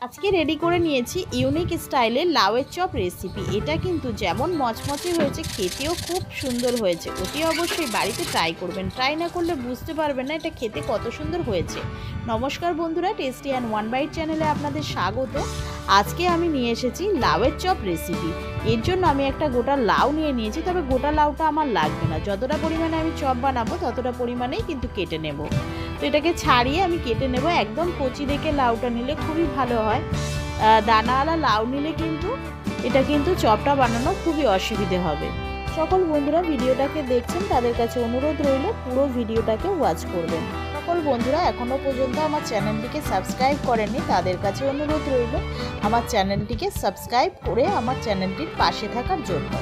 আজকে রেডি করে নিয়েছি ইউনিক স্টাইলের লাউয়ের চপ রেসিপি। এটা কিন্তু যেমন মচমচে হয়েছে, খেতেও খুব সুন্দর হয়েছে। অতি অবশ্যই বাড়িতে ট্রাই করবেন, ট্রাই না করলে বুঝতে পারবেন না এটা খেতে কত সুন্দর হয়েছে। নমস্কার বন্ধুরা, টেস্টি অ্যান্ড ওয়ান বাইট চ্যানেলে আপনাদের স্বাগত। আজকে আমি নিয়ে এসেছি লাউয়ের চপ রেসিপি। এর জন্য আমি একটা গোটা লাউ নিয়ে নিয়েছি, তবে গোটা লাউটা আমার লাগবে না, যতটা পরিমাণে আমি চপ বানাবো ততটা পরিমাণেই কিন্তু কেটে নেব। তো এটাকে ছাড়িয়ে আমি কেটে নেব। একদম কচি রেখে লাউটা নিলে খুবই ভালো হয়, দানাওয়ালা লাউ নিলে কিন্তু এটা কিন্তু চপটা বানানো খুবই অসুবিধে হবে। সকল বন্ধুরা ভিডিওটাকে দেখছেন তাদের কাছে অনুরোধ রইল পুরো ভিডিওটাকে ওয়াচ করবেন। সকল বন্ধুরা এখনও পর্যন্ত আমার চ্যানেলটিকে সাবস্ক্রাইব করেননি তাদের কাছে অনুরোধ রইল আমার চ্যানেলটিকে সাবস্ক্রাইব করে আমার চ্যানেলটির পাশে থাকার জন্য,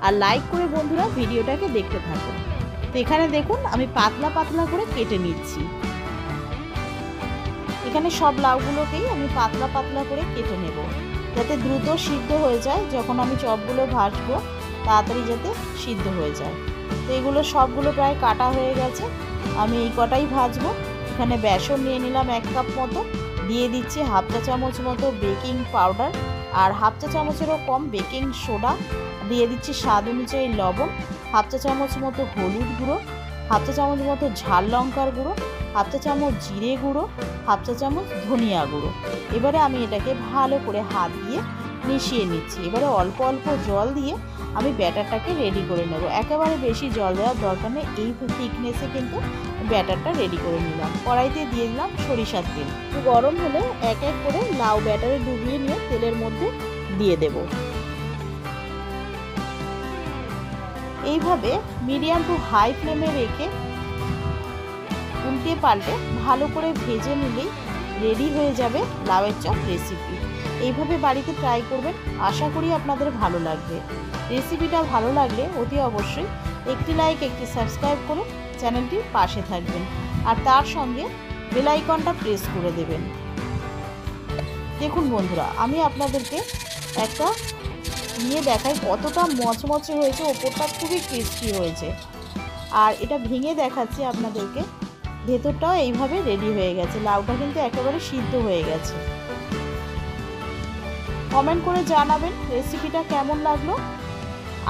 আর লাইক করে বন্ধুরা ভিডিওটাকে দেখতে থাকুন। তো এখানে দেখুন আমি পাতলা পাতলা করে কেটে নিচ্ছি। এখানে সব লাউগুলোকেই আমি পাতলা পাতলা করে কেটে নেব, যাতে দ্রুত সিদ্ধ হয়ে যায়। যখন আমি চপগুলো ভাজবো তাড়াতাড়ি যাতে সিদ্ধ হয়ে যায়। তো এগুলো সবগুলো প্রায় কাটা হয়ে গেছে, আমি এই কটাই ভাজবো। এখানে বেসন নিয়ে নিলাম 1 কাপ মতো, দিয়ে দিচ্ছি হাফ চা চামচ মতো বেকিং পাউডার, আর হাফ চা চামচেরও কম বেকিং সোডা, দিয়ে দিচ্ছি স্বাদ অনুযায়ী লবণ, হাফ চা চামচ মতো হলুদ গুঁড়ো, হাফ চা চামচ মতো ঝাল লঙ্কার গুঁড়ো, হাফ চা চামচ জিরে গুঁড়ো, হাফ চা চামচ ধনিয়া গুঁড়ো। এবারে আমি এটাকে ভালো করে হাত দিয়ে মিশিয়ে নিচ্ছি। এবারে অল্প অল্প জল দিয়ে আমি ব্যাটারটাকে রেডি করে নেব। একেবারে বেশি জল দেওয়ার দরকার নেই, এই থিকনেসে কিন্তু ব্যাটারটা রেডি করে নিলাম। কড়াইতে দিয়ে দিলাম সরিষার তেল, গরম হলে এক এক করে লাউ ব্যাটারে ডুবিয়ে নিয়ে তেলের মধ্যে দিয়ে দেব। এইভাবে মিডিয়াম টু হাই ফ্লেমে রেখে উল্টে পাল্টে ভালো করে ভেজে নিলেই রেডি হয়ে যাবে লাউয়ের চপ রেসিপি। এইভাবে বাড়িতে ট্রাই করবেন, আশা করি আপনাদের ভালো লাগবে। রেসিপিটা ভালো লাগলে অতি অবশ্যই একটি লাইক একটি সাবস্ক্রাইব করে চ্যানেলটির পাশে থাকবেন, আর তার সঙ্গে বেল আইকনটা প্রেস করে দেবেন। দেখুন বন্ধুরা, আমি আপনাদেরকে একটা নিয়ে দেখাই কতটা মচমচে হয়েছে, ওপরটা খুবই ক্রিস্পি হয়েছে। আর এটা ভেঙে দেখাচ্ছি আপনাদেরকে, ভেতরটাও এইভাবে রেডি হয়ে গেছে। লাউটা কিন্তু একেবারে সিদ্ধ হয়ে গেছে। কমেন্ট করে জানাবেন রেসিপিটা কেমন লাগলো,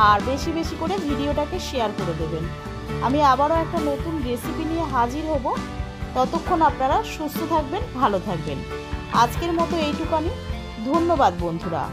আর বেশি বেশি করে ভিডিওটাকে শেয়ার করে দেবেন। আমি আবারও একটা নতুন রেসিপি নিয়ে হাজির হব। ততক্ষণ আপনারা সুস্থ থাকবেন, ভালো থাকবেন। আজকের মতো এইটুকানি। ধন্যবাদ বন্ধুরা।